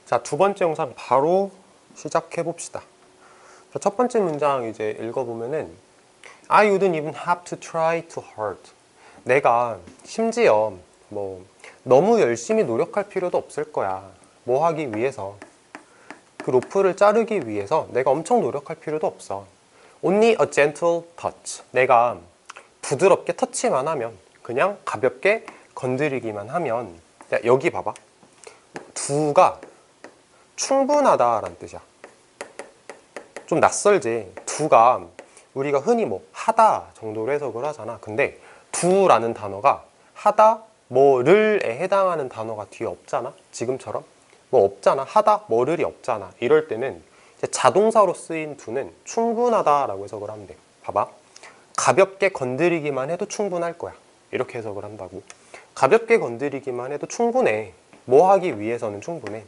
자, 두 번째 영상 바로 시작해 봅시다. 자, 첫 번째 문장 이제 읽어보면은 I wouldn't even have to try too hard. 내가 심지어 뭐 너무 열심히 노력할 필요도 없을 거야. 뭐 하기 위해서, 그 로프를 자르기 위해서 내가 엄청 노력할 필요도 없어. Only a gentle touch. 내가 부드럽게 터치만 하면, 그냥 가볍게 건드리기만 하면. 야, 여기 봐봐. do가 충분하다라는 뜻이야. 좀 낯설지. do가 우리가 흔히 뭐 하다 정도로 해석을 하잖아. 근데 do라는 단어가 하다 뭐를에 해당하는 단어가 뒤에 없잖아. 지금처럼 뭐 없잖아. 하다 뭐를이 없잖아. 이럴 때는 이제 자동사로 쓰인 do는 충분하다라고 해석을 하면 돼. 봐봐. 가볍게 건드리기만 해도 충분할 거야. 이렇게 해석을 한다고. 가볍게 건드리기만 해도 충분해. 뭐 하기 위해서는 충분해.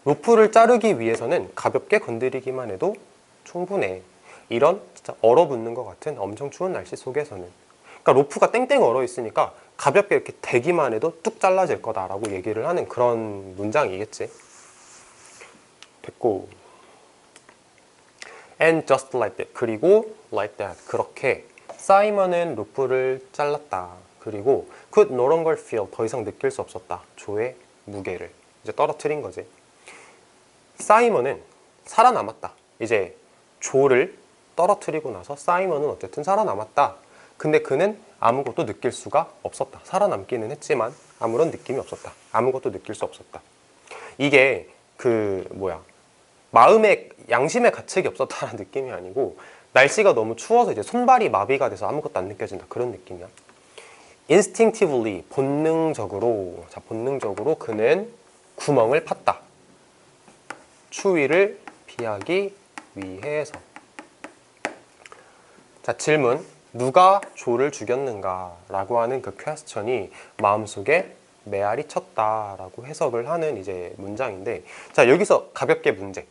로프를 자르기 위해서는 가볍게 건드리기만 해도 충분해. 이런 진짜 얼어붙는 것 같은 엄청 추운 날씨 속에서는. 그러니까 로프가 땡땡 얼어 있으니까 가볍게 이렇게 대기만 해도 뚝 잘라질 거다라고 얘기를 하는 그런 문장이겠지. 됐고. And just like that. 그리고 like that. 그렇게 사이먼은 로프를 잘랐다. 그리고 could no longer feel. 더 이상 느낄 수 없었다. 조의 무게를 이제 떨어뜨린 거지. 사이먼은 살아남았다. 이제 조를 떨어뜨리고 나서 사이먼은 어쨌든 살아남았다. 근데 그는 아무것도 느낄 수가 없었다. 살아남기는 했지만 아무런 느낌이 없었다. 아무것도 느낄 수 없었다. 이게 마음의 양심의 가책이 없었다는 느낌이 아니고, 날씨가 너무 추워서 이제 손발이 마비가 돼서 아무것도 안 느껴진다. 그런 느낌이야. instinctively, 본능적으로. 자, 본능적으로 그는 구멍을 팠다. 추위를 피하기 위해서. 자, 질문. 누가 조를 죽였는가? 라고 하는 그 퀘스천이 마음속에 메아리 쳤다라고 해석을 하는 이제 문장인데, 자, 여기서 가볍게 문제.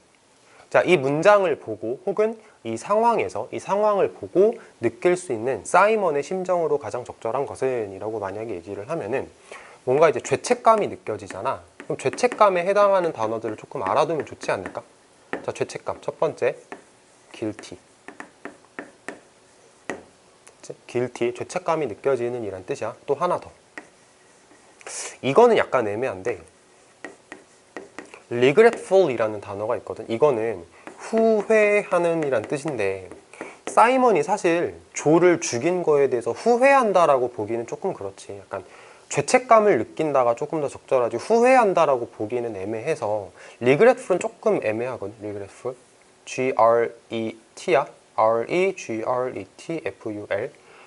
자, 이 문장을 보고 혹은 이 상황을 보고 느낄 수 있는 사이먼의 심정으로 가장 적절한 것은 이라고 만약에 얘기를 하면은 뭔가 이제 죄책감이 느껴지잖아. 그럼 죄책감에 해당하는 단어들을 조금 알아두면 좋지 않을까? 자, 죄책감. 첫 번째, guilty. guilty, 죄책감이 느껴지는 이란 뜻이야. 또 하나 더. 이거는 약간 애매한데 regretful 이라는 단어가 있거든. 이거는 후회하는 이란 뜻인데, 사이먼이 사실 조를 죽인 거에 대해서 후회한다라고 보기는 조금 그렇지. 약간 죄책감을 느낀다가 조금 더 적절하지, 후회한다라고 보기는 애매해서 regretful은 조금 애매하거든. regretful. G-R-E-T야. R-E-G-R-E-T-F-U-L.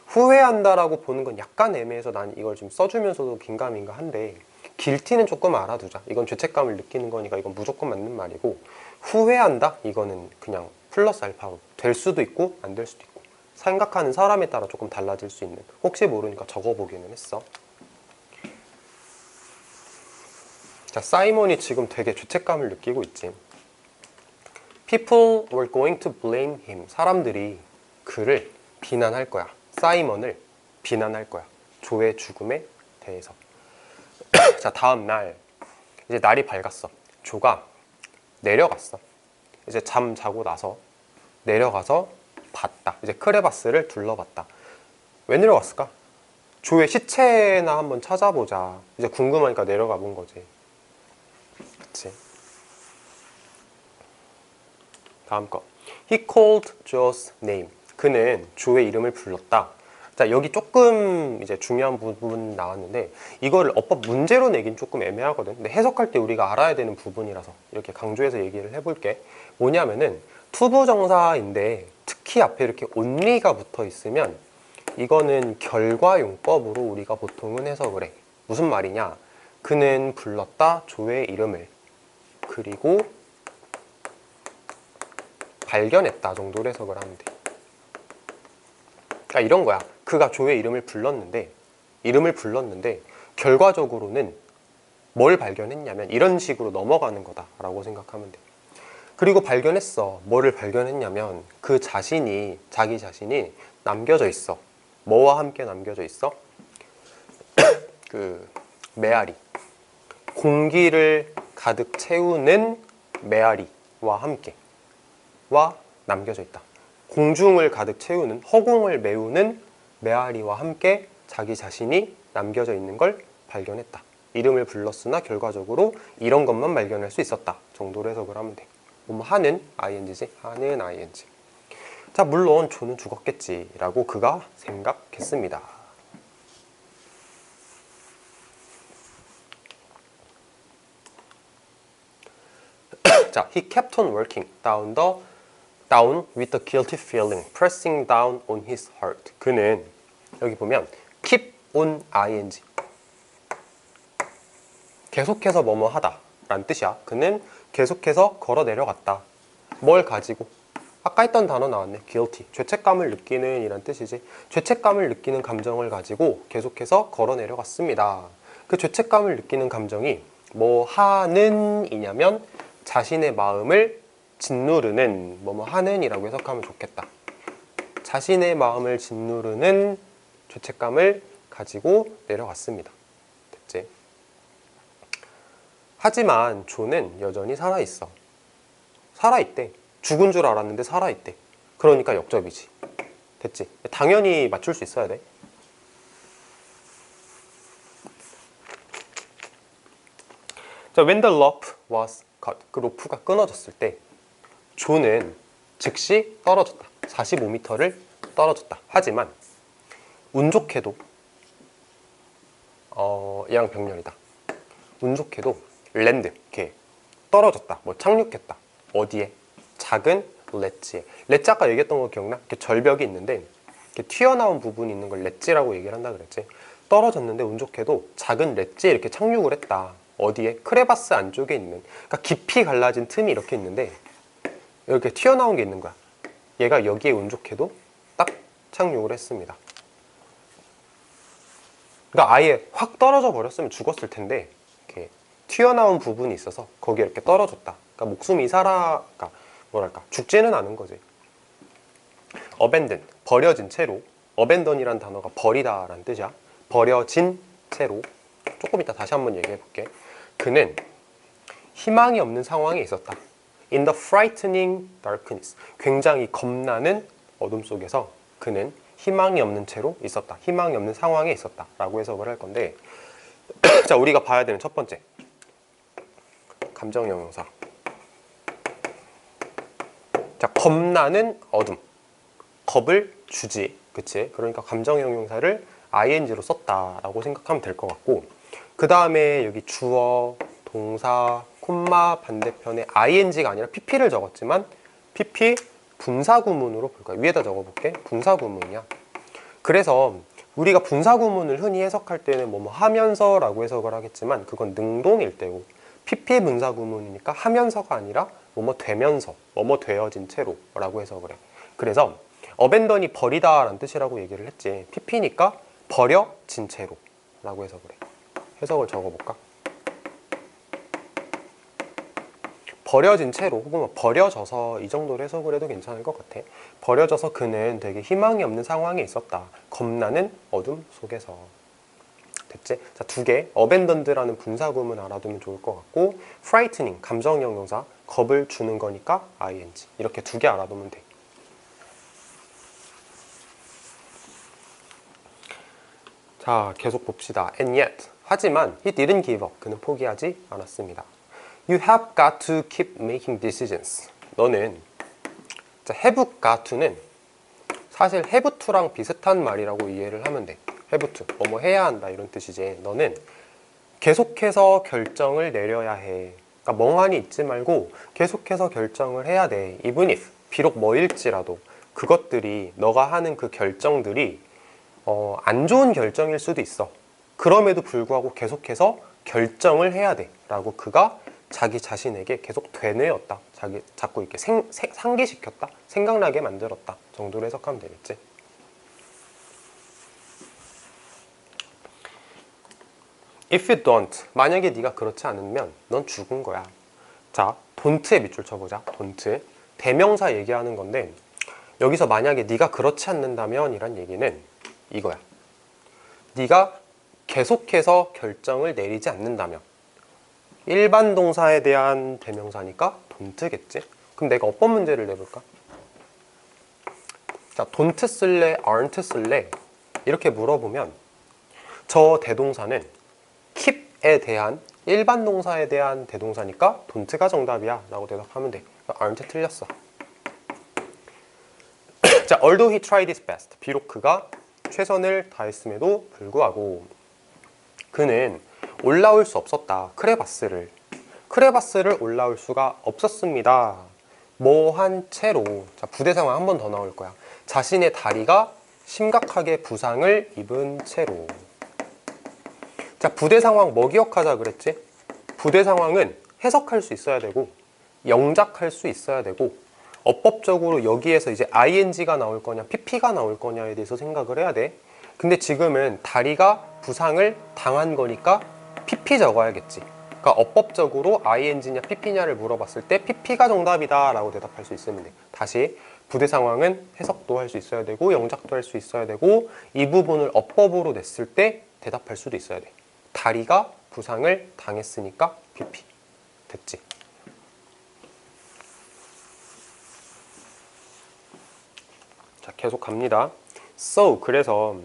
후회한다라고 보는 건 약간 애매해서 난 이걸 지금 써주면서도 긴가민가한데, guilty는 조금 알아두자. 이건 죄책감을 느끼는 거니까 이건 무조건 맞는 말이고, 후회한다? 이거는 그냥 플러스 알파로 될 수도 있고 안 될 수도 있고, 생각하는 사람에 따라 조금 달라질 수 있는, 혹시 모르니까 적어보기는 했어. 자, 사이먼이 지금 되게 죄책감을 느끼고 있지. People were going to blame him. 사람들이 그를 비난할 거야. 사이먼을 비난할 거야. 조의 죽음에 대해서. 자, 다음 날 이제 날이 밝았어. 조가 내려갔어. 이제 잠 자고 나서 내려가서 봤다. 이제 크레바스를 둘러봤다. 왜 내려갔을까? 조의 시체나 한번 찾아보자. 이제 궁금하니까 내려가 본 거지. 그치? 다음 거. He called Joe's name. 그는 조의 이름을 불렀다. 자, 여기 조금 이제 중요한 부분 나왔는데, 이거를 어법 문제로 내긴 조금 애매하거든. 근데 해석할 때 우리가 알아야 되는 부분이라서 이렇게 강조해서 얘기를 해볼게. 뭐냐면은 투부정사인데 특히 앞에 이렇게 only가 붙어 있으면 이거는 결과용법으로 우리가 보통은 해석을 해. 무슨 말이냐? 그는 불렀다 조의 이름을, 그리고 발견했다 정도로 해석을 하면 돼. 그러니까 이런 거야. 그가 조의 이름을 불렀는데 결과적으로는 뭘 발견했냐면 이런 식으로 넘어가는 거다라고 생각하면 돼. 그리고 발견했어. 뭐를 발견했냐면 자기 자신이 남겨져 있어. 뭐와 함께 남겨져 있어? 그 메아리, 공기를 가득 채우는 메아리와 함께 와 남겨져 있다. 공중을 가득 채우는, 허공을 메우는 메아리와 함께 자기 자신이 남겨져 있는 걸 발견했다. 이름을 불렀으나 결과적으로 이런 것만 발견할 수 있었다 정도로 해석을 하면 돼. 뭐 하는 ing지, 하는 ing. 자, 물론 조는 죽었겠지 라고 그가 생각했습니다. 자, he kept on working down with the guilty feeling pressing down on his heart. 그는 여기 보면 keep on ing, 계속해서 뭐뭐 하다 라는 뜻이야. 그는 계속해서 걸어 내려갔다. 뭘 가지고? 아까 했던 단어 나왔네. guilty, 죄책감을 느끼는 이란 뜻이지. 죄책감을 느끼는 감정을 가지고 계속해서 걸어 내려갔습니다. 그 죄책감을 느끼는 감정이 뭐 하는 이냐면 자신의 마음을 짓누르는, 뭐뭐 하는 이라고 해석하면 좋겠다. 자신의 마음을 짓누르는 죄책감을 가지고 내려갔습니다. 됐지? 하지만 조는 여전히 살아있어. 살아있대. 죽은 줄 알았는데 살아있대. 그러니까 역접이지. 됐지? 당연히 맞출 수 있어야 돼. 자, when the rope was cut, 그 로프가 끊어졌을 때 조는 즉시 떨어졌다. 45m를 떨어졌다. 하지만 운 좋게도 양병렬이다. 운 좋게도 랜드, 이렇게 떨어졌다. 뭐 착륙했다. 어디에? 작은 렛지에. 렛지 아까 얘기했던 거 기억나? 이렇게 절벽이 있는데 이렇게 튀어나온 부분이 있는 걸 렛지라고 얘기를 한다 그랬지. 떨어졌는데 운 좋게도 작은 렛지에 이렇게 착륙을 했다. 어디에? 크레바스 안쪽에 있는, 그러니까 깊이 갈라진 틈이 이렇게 있는데 이렇게 튀어나온 게 있는 거야. 얘가 여기에 운 좋게도 딱 착륙을 했습니다. 그러니까 아예 확 떨어져 버렸으면 죽었을 텐데 이렇게 튀어나온 부분이 있어서 거기에 이렇게 떨어졌다. 그러니까 목숨이 그러니까 뭐랄까, 죽지는 않은 거지. abandon, 버려진 채로. abandon이란 단어가 버리다 라는 뜻이야. 버려진 채로. 조금 이따 다시 한번 얘기해 볼게. 그는 희망이 없는 상황에 있었다. In the frightening darkness, 굉장히 겁나는 어둠 속에서 그는 희망이 없는 채로 있었다. 희망이 없는 상황에 있었다 라고 해석을 할 건데 자, 우리가 봐야 되는 첫 번째 감정 형용사. 자, 겁나는 어둠. 겁을 주지. 그치? 그러니까 감정 형용사를 ing로 썼다라고 생각하면 될 것 같고, 그 다음에 여기 주어, 동사, 콤마 반대편에 ing가 아니라 pp를 적었지만 pp 분사구문으로 볼 거야. 위에다 적어볼게. 분사구문이야. 그래서 우리가 분사구문을 흔히 해석할 때는 뭐뭐 하면서 라고 해석을 하겠지만 그건 능동일 때고, pp 분사구문이니까 하면서가 아니라 뭐뭐 되면서, 뭐뭐 되어진 채로 라고 해석을 해. 그래서 abandon이 버리다 라는 뜻이라고 얘기를 했지. pp니까 버려진 채로 라고 해석을 해. 해석을 적어볼까? 버려진 채로 혹은 버려져서, 이 정도로 해석을 해도 괜찮을 것 같아. 버려져서 그는 되게 희망이 없는 상황에 있었다. 겁나는 어둠 속에서. 됐지? 자, 두 개. abandoned라는 분사구문 알아두면 좋을 것 같고, frightening, 감정 형용사, 겁을 주는 거니까 ing. 이렇게 두 개 알아두면 돼. 자, 계속 봅시다. And yet, 하지만 he didn't give up. 그는 포기하지 않았습니다. You have got to keep making decisions. 너는, 자, have got to는 사실 have to랑 비슷한 말이라고 이해를 하면 돼. have to, 뭐뭐 해야 한다 이런 뜻이지. 너는 계속해서 결정을 내려야 해. 그러니까 멍하니 있지 말고 계속해서 결정을 해야 돼. Even if, 비록 뭐일지라도 그것들이, 너가 하는 그 결정들이 안 좋은 결정일 수도 있어. 그럼에도 불구하고 계속해서 결정을 해야 돼 라고 그가 자기 자신에게 계속 되뇌었다. 자꾸 이렇게 상기시켰다. 생각나게 만들었다 정도로 해석하면 되겠지. If you don't, 만약에 네가 그렇지 않으면 넌 죽은 거야. 자, don't에 밑줄 쳐보자. don't. 대명사 얘기하는 건데 여기서 만약에 네가 그렇지 않는다면 이란 얘기는 이거야. 네가 계속해서 결정을 내리지 않는다면, 일반 동사에 대한 대명사니까 don't겠지? 그럼 내가 어법 문제를 내볼까? 자, don't 쓸래? aren't 쓸래? 이렇게 물어보면 저 대동사는 keep에 대한 일반 동사에 대한 대동사니까 don't가 정답이야 라고 대답하면 돼. aren't 틀렸어. 자, although he tried his best. 비록 그가 최선을 다했음에도 불구하고 그는 올라올 수 없었다. 크레바스를 올라올 수가 없었습니다. 뭐한 채로. 자, 부대 상황 한 번 더 나올 거야. 자신의 다리가 심각하게 부상을 입은 채로. 자, 부대 상황 뭐 기억하자 그랬지? 부대 상황은 해석할 수 있어야 되고 영작할 수 있어야 되고 어법적으로 여기에서 이제 ing가 나올 거냐 pp가 나올 거냐에 대해서 생각을 해야 돼. 근데 지금은 다리가 부상을 당한 거니까 pp 적어야겠지. 그러니까 어법적으로 ing냐 pp냐를 물어봤을 때 pp가 정답이다 라고 대답할 수 있으면 돼. 다시 부대 상황은 해석도 할 수 있어야 되고 영작도 할 수 있어야 되고 이 부분을 어법으로 냈을 때 대답할 수도 있어야 돼. 다리가 부상을 당했으니까 pp. 됐지? 자, 계속 갑니다. So, 그래서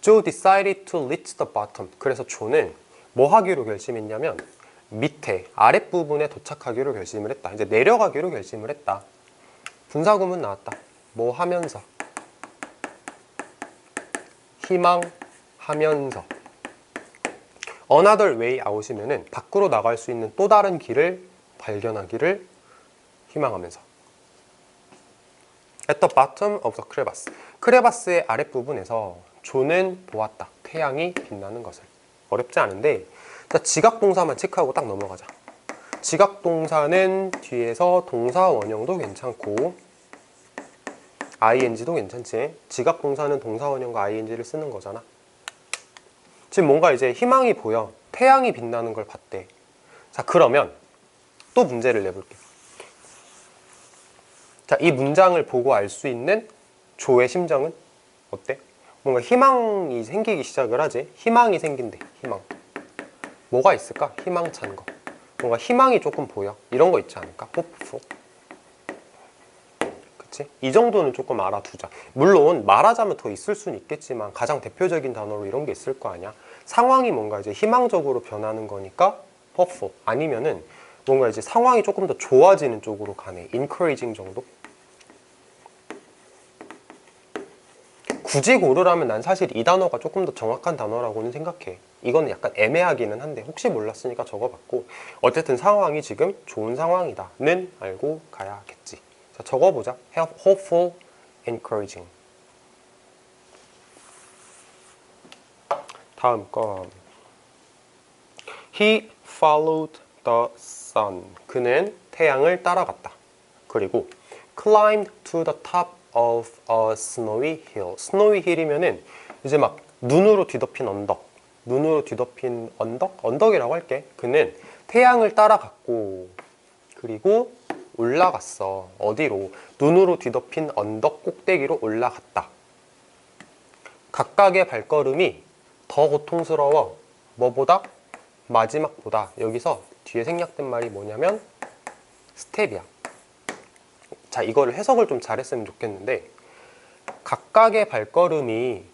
Joe decided to reach the bottom. 그래서 조는 뭐 하기로 결심했냐면 밑에 아랫부분에 도착하기로 결심을 했다. 이제 내려가기로 결심을 했다. 분사구문 나왔다. 뭐 하면서 희망하면서 another way out이면은 밖으로 나갈 수 있는 또 다른 길을 발견하기를 희망하면서 at the bottom of the crevasse. 크레바스의 아랫부분에서 조는 보았다. 태양이 빛나는 것을. 어렵지 않은데 자, 지각동사만 체크하고 딱 넘어가자. 지각동사는 뒤에서 동사 원형도 괜찮고 ing도 괜찮지. 지각동사는 동사 원형과 ing를 쓰는 거잖아. 지금 뭔가 이제 희망이 보여. 태양이 빛나는 걸 봤대. 자, 그러면 또 문제를 내볼게. 자, 이 문장을 보고 알 수 있는 조의 심정은 어때? 뭔가 희망이 생기기 시작을 하지. 희망이 생긴대. 희망. 뭐가 있을까? 희망찬 거. 뭔가 희망이 조금 보여. 이런 거 있지 않을까? hopeful. 그치? 이 정도는 조금 알아두자. 물론 말하자면 더 있을 수는 있겠지만 가장 대표적인 단어로 이런 게 있을 거 아니야. 상황이 뭔가 이제 희망적으로 변하는 거니까 hopeful. 아니면은 뭔가 이제 상황이 조금 더 좋아지는 쪽으로 가네. encouraging 정도? 굳이 고르라면 난 사실 이 단어가 조금 더 정확한 단어라고는 생각해. 이건 약간 애매하기는 한데 혹시 몰랐으니까 적어봤고 어쨌든 상황이 지금 좋은 상황이다는 알고 가야겠지. 자, 적어보자. hopeful, encouraging. 다음 거. He followed the sun. 그는 태양을 따라갔다. 그리고 climbed to the top of a snowy hill. snowy hill이면은 이제 막 눈으로 뒤덮인 언덕. 눈으로 뒤덮인 언덕? 언덕이라고 할게. 그는 태양을 따라갔고 그리고 올라갔어. 어디로? 눈으로 뒤덮인 언덕 꼭대기로 올라갔다. 각각의 발걸음이 더 고통스러워. 뭐보다? 마지막보다. 여기서 뒤에 생략된 말이 뭐냐면 스텝이야. 자, 이거를 해석을 좀 잘했으면 좋겠는데 각각의 발걸음이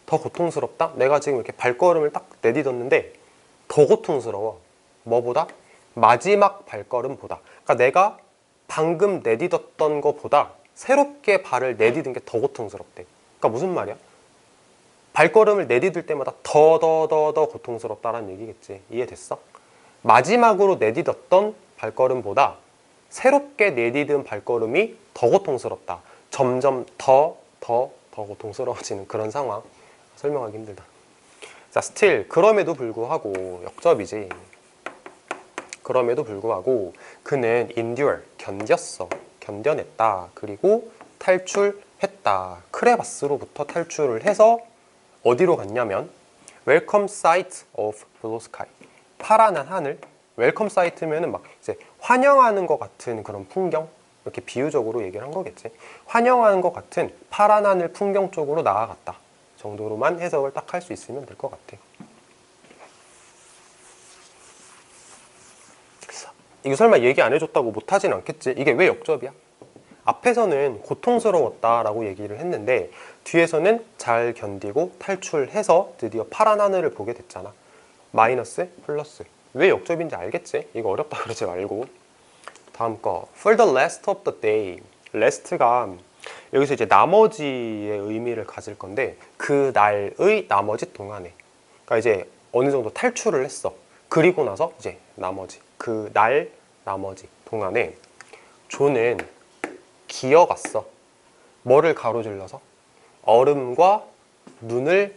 더 고통스럽다? 내가 지금 이렇게 발걸음을 딱 내딛었는데 더 고통스러워. 뭐보다? 마지막 발걸음보다. 그러니까 내가 방금 내딛었던 것보다 새롭게 발을 내딛은 게 더 고통스럽대. 그러니까 무슨 말이야? 발걸음을 내딛을 때마다 더 고통스럽다라는 얘기겠지. 이해됐어? 마지막으로 내딛었던 발걸음보다 새롭게 내딛은 발걸음이 더 고통스럽다. 점점 더 고통스러워지는 그런 상황. 설명하기 힘들다. 자, still 그럼에도 불구하고 역접이지. 그럼에도 불구하고 그는 endure 견뎠어. 견뎌냈다. 그리고 탈출했다. 크레바스로부터 탈출을 해서 어디로 갔냐면 welcome sight of blue sky. 파란한 하늘. 웰컴 사이트면은 막 이제 환영하는 것 같은 그런 풍경, 이렇게 비유적으로 얘기를 한 거겠지. 환영하는 것 같은 파란 하늘 풍경 쪽으로 나아갔다 정도로만 해석을 딱 할 수 있으면 될 것 같아. 이거 설마 얘기 안 해줬다고 못하진 않겠지? 이게 왜 역접이야? 앞에서는 고통스러웠다라고 얘기를 했는데 뒤에서는 잘 견디고 탈출해서 드디어 파란 하늘을 보게 됐잖아. 마이너스, 플러스. 왜 역접인지 알겠지? 이거 어렵다 그러지 말고. 다음 거. For the rest of the day. rest가 여기서 이제 나머지의 의미를 가질 건데 그 날의 나머지 동안에. 그러니까 이제 어느 정도 탈출을 했어. 그리고 나서 이제 나머지. 그 날 나머지 동안에 조는 기어갔어. 뭐를 가로질러서? 얼음과 눈을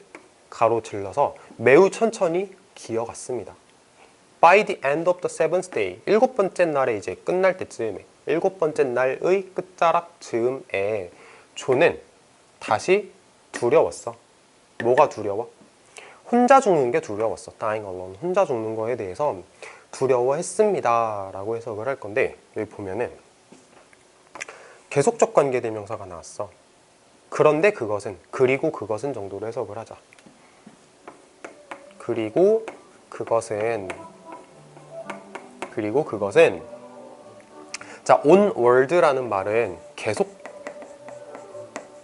가로질러서 매우 천천히 기어갔습니다. By the end of the seventh day, 7번째 날에 이제 끝날 때쯤에, 7번째 날의 끝자락 즈음에 조는 다시 두려웠어. 뭐가 두려워? 혼자 죽는 게 두려웠어. Dying alone. 혼자 죽는 거에 대해서 두려워했습니다 라고 해석을 할 건데 여기 보면은 계속적 관계대명사가 나왔어. 그런데 그것은, 그리고 그것은 정도로 해석을 하자. 그리고 그것은 자, onward라는 말은 계속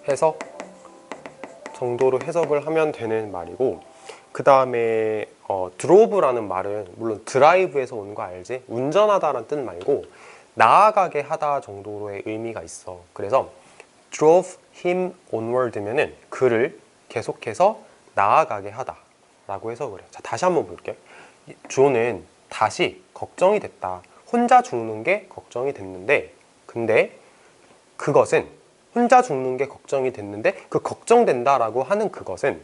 해석 정도로 해석을 하면 되는 말이고 그 다음에 drove라는 말은 물론 드라이브에서 온 거 알지? 운전하다라는 뜻 말고 나아가게 하다 정도로의 의미가 있어. 그래서 drove him onward면은 그를 계속해서 나아가게 하다 라고 해석을 해. 자, 다시 한번 볼게. 조는 다시 걱정이 됐다. 혼자 죽는 게 걱정이 됐는데 근데 그것은 혼자 죽는 게 걱정이 됐는데 그 걱정된다라고 하는 그것은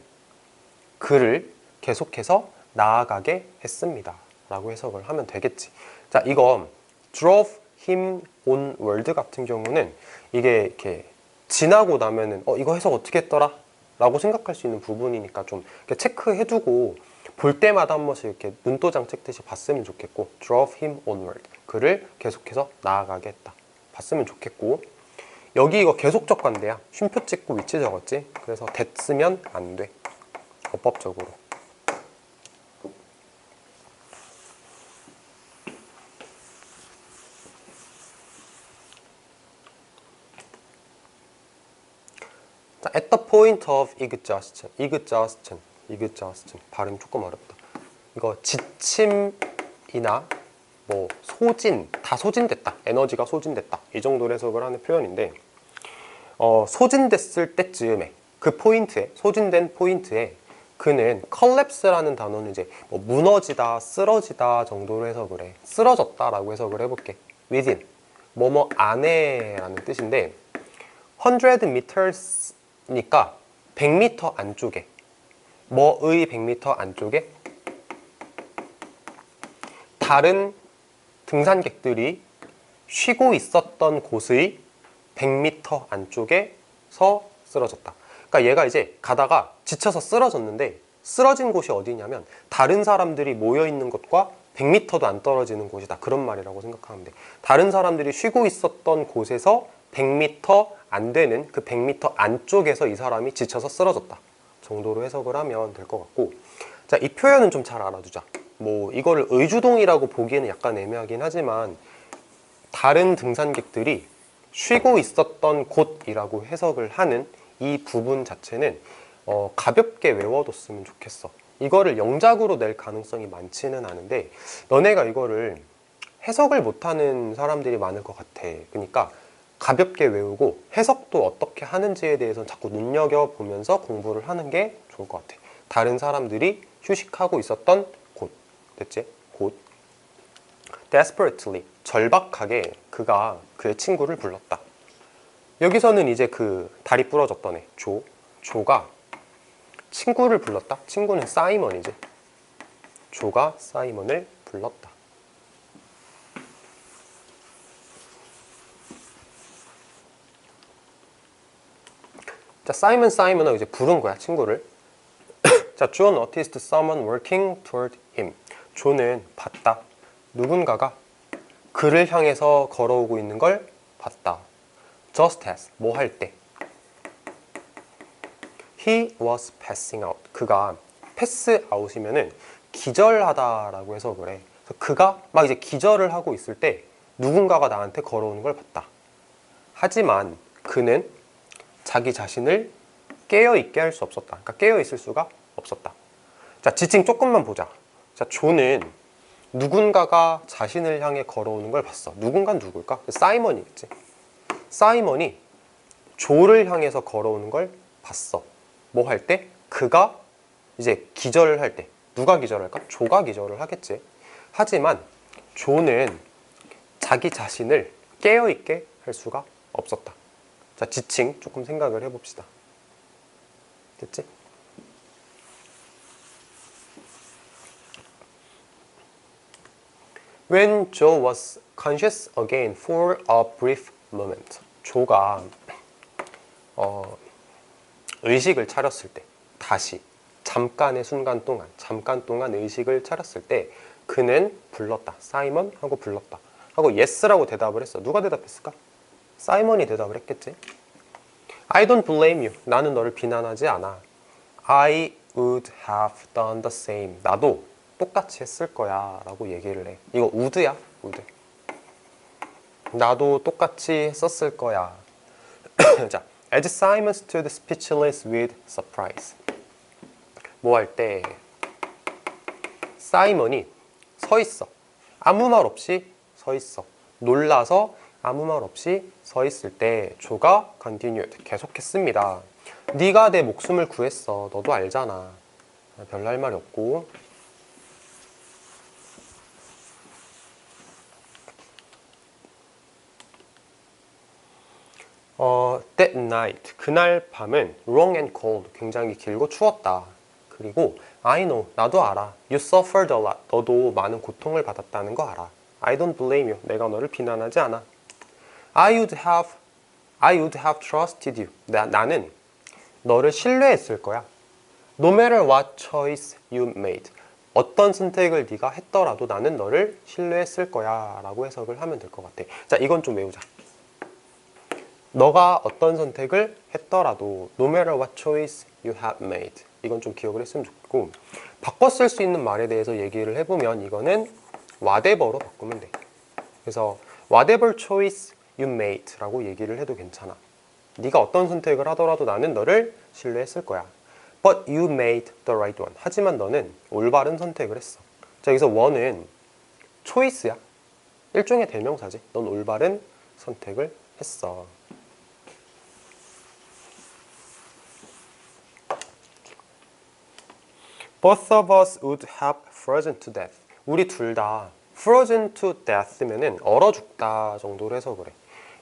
그를 계속해서 나아가게 했습니다 라고 해석을 하면 되겠지. 자, 이거 drove him onward 같은 경우는 이게 이렇게 지나고 나면은 이거 해석 어떻게 했더라? 라고 생각할 수 있는 부분이니까 좀 이렇게 체크해두고 볼 때마다 한 번씩 이렇게 눈도장 찍듯이 봤으면 좋겠고 drove him onward 그를 계속해서 나아가게 했다 봤으면 좋겠고 여기 이거 계속적 관대야. 쉼표 찍고 위치 적었지? 그래서 that 쓰면 안 돼. 어법적으로. 자, at the point of exhaustion. exhaustion. 발음이 조금 어렵다. 이거 지침이나 뭐 소진, 다 소진됐다. 에너지가 소진됐다. 이 정도로 해석을 하는 표현인데 소진됐을 때쯤에 그 포인트에, 소진된 포인트에 그는 collapse라는 단어는 이제 뭐 무너지다, 쓰러지다 정도로 해석을 해. 쓰러졌다라고 해석을 해볼게. within, 뭐뭐 안에라는 뜻인데 100 meters니까 100m 안쪽에 뭐의 100m 안쪽에 다른 등산객들이 쉬고 있었던 곳의 100m 안쪽에서 쓰러졌다. 그러니까 얘가 이제 가다가 지쳐서 쓰러졌는데 쓰러진 곳이 어디냐면 다른 사람들이 모여있는 곳과 100m도 안 떨어지는 곳이다. 그런 말이라고 생각하면 돼. 다른 사람들이 쉬고 있었던 곳에서 100m 안 되는 그 100m 안쪽에서 이 사람이 지쳐서 쓰러졌다. 정도로 해석을 하면 될 것 같고 자, 이 표현은 좀 잘 알아두자. 뭐 이거를 의주동이라고 보기에는 약간 애매하긴 하지만 다른 등산객들이 쉬고 있었던 곳이라고 해석을 하는 이 부분 자체는 가볍게 외워뒀으면 좋겠어. 이거를 영작으로 낼 가능성이 많지는 않은데 너네가 이거를 해석을 못하는 사람들이 많을 것 같아. 그러니까 가볍게 외우고 해석도 어떻게 하는지에 대해서 자꾸 눈여겨보면서 공부를 하는 게 좋을 것 같아. 다른 사람들이 휴식하고 있었던 곳. 됐지? 곳. Desperately, 절박하게 그가 그의 친구를 불렀다. 여기서는 이제 그 다리 부러졌던 애, 조가 친구를 불렀다. 친구는 사이먼이지. 조가 사이먼을 불렀다. 자, 사이먼을 이제 부른 거야, 친구를. 자, John noticed someone working toward him. 조는 봤다. 누군가가 그를 향해서 걸어오고 있는 걸 봤다. Just as, 뭐 할 때. He was passing out. 그가 pass out이면은 기절하다라고 해석을 해. 그래서 그가 막 이제 기절을 하고 있을 때 누군가가 나한테 걸어오는 걸 봤다. 하지만 그는 자기 자신을 깨어있게 할 수 없었다. 그러니까 깨어있을 수가 없었다. 자, 지칭 조금만 보자. 자, 조는 누군가가 자신을 향해 걸어오는 걸 봤어. 누군가는 누굴까? 사이먼이겠지. 사이먼이 조를 향해서 걸어오는 걸 봤어. 뭐 할 때? 그가 이제 기절을 할 때. 누가 기절할까? 조가 기절을 하겠지. 하지만 조는 자기 자신을 깨어있게 할 수가 없었다. 자, 지칭 조금 생각을 해봅시다. 됐지? When Joe was conscious again for a brief moment. 조가 의식을 차렸을 때, 다시 잠깐 동안 의식을 차렸을 때 그는 불렀다. 사이먼 하고 불렀다. 하고 yes라고 대답을 했어. 누가 대답했을까? 사이먼이 대답을 했겠지. I don't blame you. 나는 너를 비난하지 않아. I would have done the same. 나도 똑같이 했을 거야 라고 얘기를 해. 이거 would야. would. 나도 똑같이 했었을 거야. 자, as Simon stood speechless with surprise. 뭐 할 때 사이먼이 서 있어. 아무 말 없이 서 있어. 놀라서 아무 말 없이 서 있을 때 조가 continued, 계속했습니다. 네가 내 목숨을 구했어. 너도 알잖아. 별로 할 말이 없고. That night, 그날 밤은 long and cold, 굉장히 길고 추웠다. 그리고 I know, 나도 알아. You suffered a lot, 너도 많은 고통을 받았다는 거 알아. I don't blame you, 내가 너를 비난하지 않아. I would have trusted you, 나는 너를 신뢰했을 거야. No matter what choice you made, 어떤 선택을 네가 했더라도 나는 너를 신뢰했을 거야 라고 해석을 하면 될 것 같아. 자, 이건 좀 외우자. 너가 어떤 선택을 했더라도 No matter what choice you have made, 이건 좀 기억을 했으면 좋겠고, 바꿔 쓸 수 있는 말에 대해서 얘기를 해보면 이거는 whatever로 바꾸면 돼. 그래서 whatever choice you made 라고 얘기를 해도 괜찮아. 네가 어떤 선택을 하더라도 나는 너를 신뢰했을 거야. But you made the right one. 하지만 너는 올바른 선택을 했어. 자, 여기서 one은 choice야. 일종의 대명사지. 넌 올바른 선택을 했어. Both of us would have frozen to death. 우리 둘 다 frozen to death면은 얼어 죽다 정도로 해석을 해.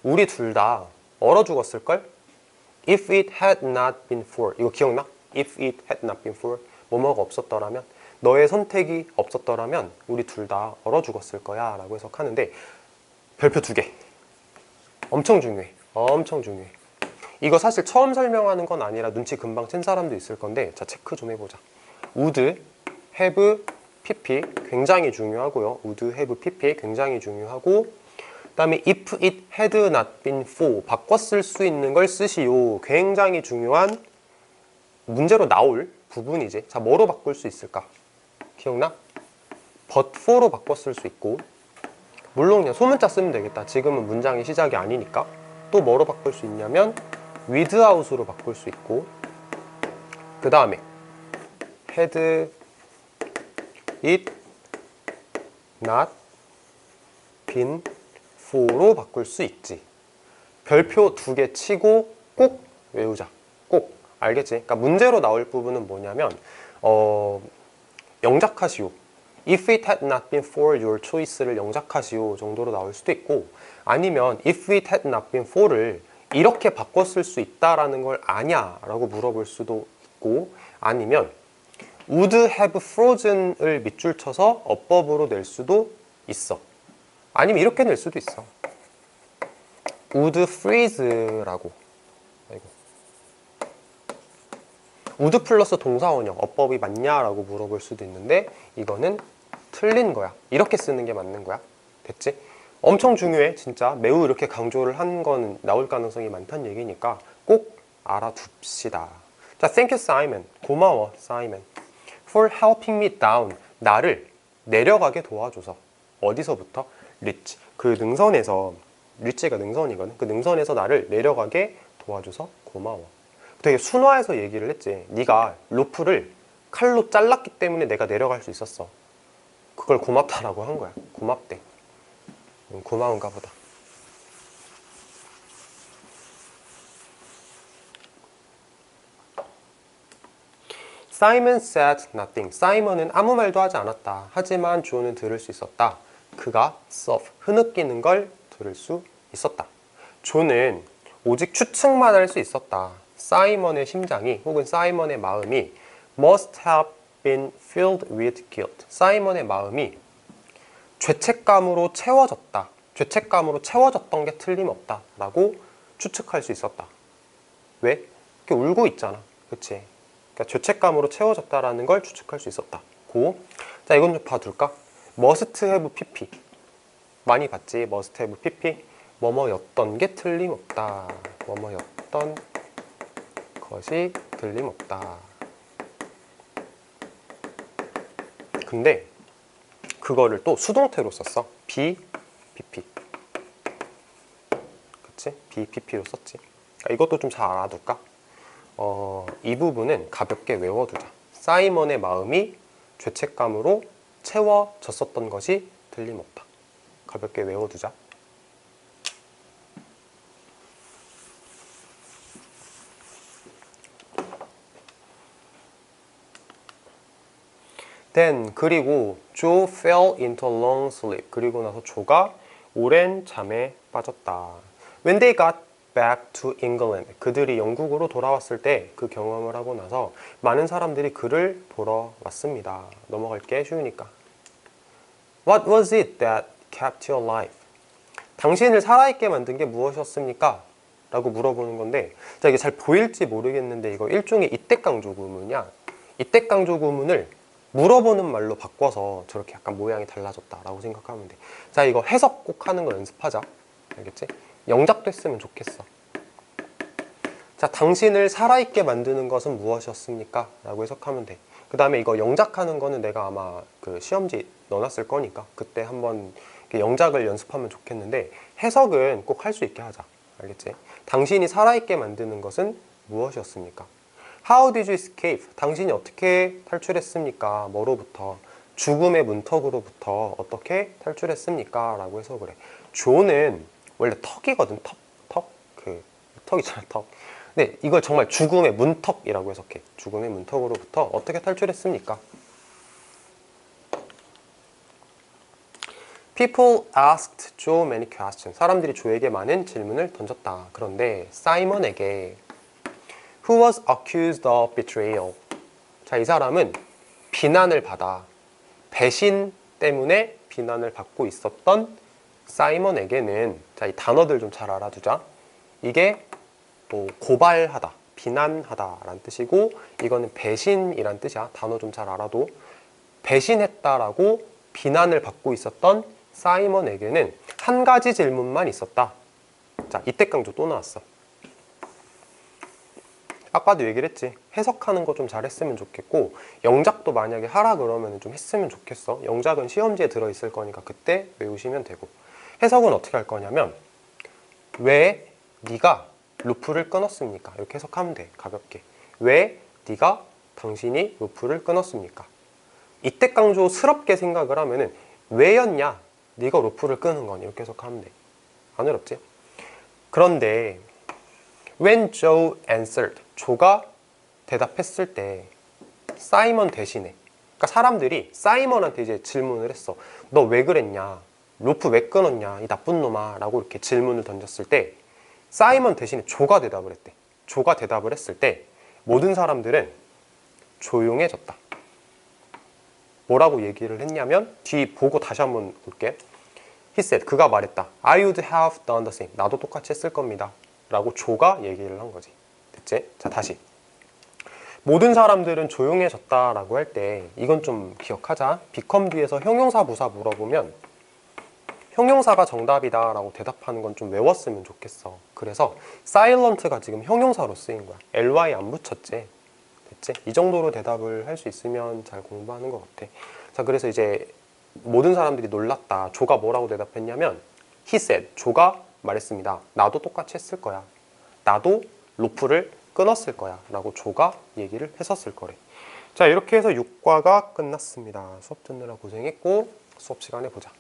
우리 둘 다 얼어 죽었을걸? If it had not been for, 이거 기억나? If it had not been for, 뭐뭐가 없었더라면, 너의 선택이 없었더라면 우리 둘 다 얼어 죽었을 거야 라고 해석하는데, 별표 2개. 엄청 중요해. 엄청 중요해. 이거 사실 처음 설명하는 건 아니라 눈치 금방 챈 사람도 있을 건데, 자, 체크 좀 해보자. would, have, pp 굉장히 중요하고요. would, have, pp 굉장히 중요하고, 그 다음에 if it had not been for, 바꿔 쓸 수 있는 걸 쓰시오. 굉장히 중요한 문제로 나올 부분이지. 자, 뭐로 바꿀 수 있을까? 기억나? but for로 바꿔 쓸 수 있고, 물론 그냥 소문자 쓰면 되겠다. 지금은 문장이 시작이 아니니까. 또 뭐로 바꿀 수 있냐면 without으로 바꿀 수 있고, 그 다음에 had it not been for로 바꿀 수 있지. 별표 2개 치고 꼭 외우자. 꼭. 알겠지? 그러니까 문제로 나올 부분은 뭐냐면 영작하시오. If it had not been for your choice를 영작하시오 정도로 나올 수도 있고, 아니면 if it had not been for를 이렇게 바꿔 쓸 수 있다라는 걸 아냐 라고 물어볼 수도 있고, 아니면 would have frozen을 밑줄 쳐서 어법으로 낼 수도 있어. 아니면 이렇게 낼 수도 있어. would freeze라고. 아이고. would 플러스 동사원형 어법이 맞냐라고 물어볼 수도 있는데, 이거는 틀린 거야. 이렇게 쓰는 게 맞는 거야. 됐지? 엄청 중요해. 진짜 매우 이렇게 강조를 한 건 나올 가능성이 많다는 얘기니까 꼭 알아둡시다. 자, thank you Simon. 고마워 Simon. For helping me down. 나를 내려가게 도와줘서. 어디서부터? reach. 그 능선에서, reach가 능선이거든. 그 능선에서 나를 내려가게 도와줘서 고마워. 되게 순화해서 얘기를 했지. 네가 로프를 칼로 잘랐기 때문에 내가 내려갈 수 있었어. 그걸 고맙다라고 한 거야. 고맙대. 고마운가 보다. Simon said nothing. 사이먼은 아무 말도 하지 않았다. 하지만 조는 들을 수 있었다. 그가 surf, 흐느끼는 걸 들을 수 있었다. 조는 오직 추측만 할 수 있었다. 사이먼의 심장이 혹은 사이먼의 마음이 must have been filled with guilt. 사이먼의 마음이 죄책감으로 채워졌다. 죄책감으로 채워졌던 게 틀림없다. 라고 추측할 수 있었다. 왜? 이렇게 울고 있잖아. 그치? 그러니까 죄책감으로 채워졌다라는 걸 추측할 수 있었다. 고. 자, 이건 좀 봐둘까? must have pp. 많이 봤지? must have pp. 뭐뭐였던 게 틀림없다. 뭐뭐였던 것이 틀림없다. 근데 그거를 또 수동태로 썼어. be pp. 그치? be pp로 썼지. 이것도 좀 잘 알아둘까? 이 부분은 가볍게 외워두자. 사이먼의 마음이 죄책감으로 채워졌었던 것이 틀림없다. 가볍게 외워두자. Then, 그리고 Joe fell into a long sleep. 그리고 나서 조가 오랜 잠에 빠졌다. When they got back to England. 그들이 영국으로 돌아왔을 때 그 경험을 하고 나서 많은 사람들이 그를 보러 왔습니다. 넘어갈게. 쉬우니까. What was it that kept you alive? 당신을 살아있게 만든 게 무엇이었습니까? 라고 물어보는 건데, 자, 이게 잘 보일지 모르겠는데 이거 일종의 이때깡조 구문이야. 이때깡조 구문을 물어보는 말로 바꿔서 저렇게 약간 모양이 달라졌다라고 생각하면 돼. 자, 이거 해석 꼭 하는 거 연습하자. 알겠지? 영작도 했으면 좋겠어. 자, 당신을 살아있게 만드는 것은 무엇이었습니까? 라고 해석하면 돼. 그 다음에 이거 영작하는 거는 내가 아마 그 시험지 넣어놨을 거니까 그때 한번 영작을 연습하면 좋겠는데, 해석은 꼭 할 수 있게 하자. 알겠지? 당신이 살아있게 만드는 것은 무엇이었습니까? How did you escape? 당신이 어떻게 탈출했습니까? 뭐로부터? 죽음의 문턱으로부터 어떻게 탈출했습니까? 라고 해석을 해. 조는 원래 턱이거든. 턱. 턱 있잖아, 턱. 근데 이걸 정말 죽음의 문턱이라고 해석해. 죽음의 문턱으로부터 어떻게 탈출했습니까? People asked Joe many questions. 사람들이 조에게 많은 질문을 던졌다. 그런데 사이먼에게 Who was accused of betrayal? 자, 이 사람은 비난을 받아. 배신 때문에 비난을 받고 있었던 사이먼에게는, 자, 이 단어들 좀 잘 알아두자. 이게 뭐 고발하다, 비난하다 라는 뜻이고, 이거는 배신이란 뜻이야. 단어 좀 잘 알아도. 배신했다라고 비난을 받고 있었던 사이먼에게는 한 가지 질문만 있었다. 자, 이때 강조 또 나왔어. 아까도 얘기를 했지. 해석하는 거 좀 잘했으면 좋겠고, 영작도 만약에 하라 그러면 좀 했으면 좋겠어. 영작은 시험지에 들어있을 거니까 그때 외우시면 되고, 해석은 어떻게 할 거냐면 왜 네가 루프를 끊었습니까? 이렇게 해석하면 돼. 가볍게. 왜 네가 당신이 루프를 끊었습니까? 이때 강조스럽게 생각을 하면은 왜였냐? 네가 루프를 끊은 건, 이렇게 해석하면 돼. 안 어렵지? 그런데 When Joe answered, 조가 대답했을 때 사이먼 대신에, 그러니까 사람들이 사이먼한테 이제 질문을 했어. 너 왜 그랬냐? 로프 왜 끊었냐? 이 나쁜 놈아 라고 이렇게 질문을 던졌을 때 사이먼 대신에 조가 대답을 했대. 조가 대답을 했을 때 모든 사람들은 조용해졌다. 뭐라고 얘기를 했냐면, 뒤 보고 다시 한번 볼게. He said, 그가 말했다. I would have done the same. 나도 똑같이 했을 겁니다. 라고 조가 얘기를 한 거지. 됐지? 자, 다시. 모든 사람들은 조용해졌다라고 할 때 이건 좀 기억하자. become 뒤에서 형용사 부사 물어보면 형용사가 정답이다 라고 대답하는 건 좀 외웠으면 좋겠어. 그래서 silent가 지금 형용사로 쓰인 거야. ly 안 붙였지. 됐지? 이 정도로 대답을 할 수 있으면 잘 공부하는 것 같아. 자, 그래서 이제 모든 사람들이 놀랐다. 조가 뭐라고 대답했냐면 he said, 조가 말했습니다. 나도 똑같이 했을 거야. 나도 로프를 끊었을 거야 라고 조가 얘기를 했었을 거래. 자, 이렇게 해서 6과가 끝났습니다. 수업 듣느라 고생했고 수업 시간에 보자.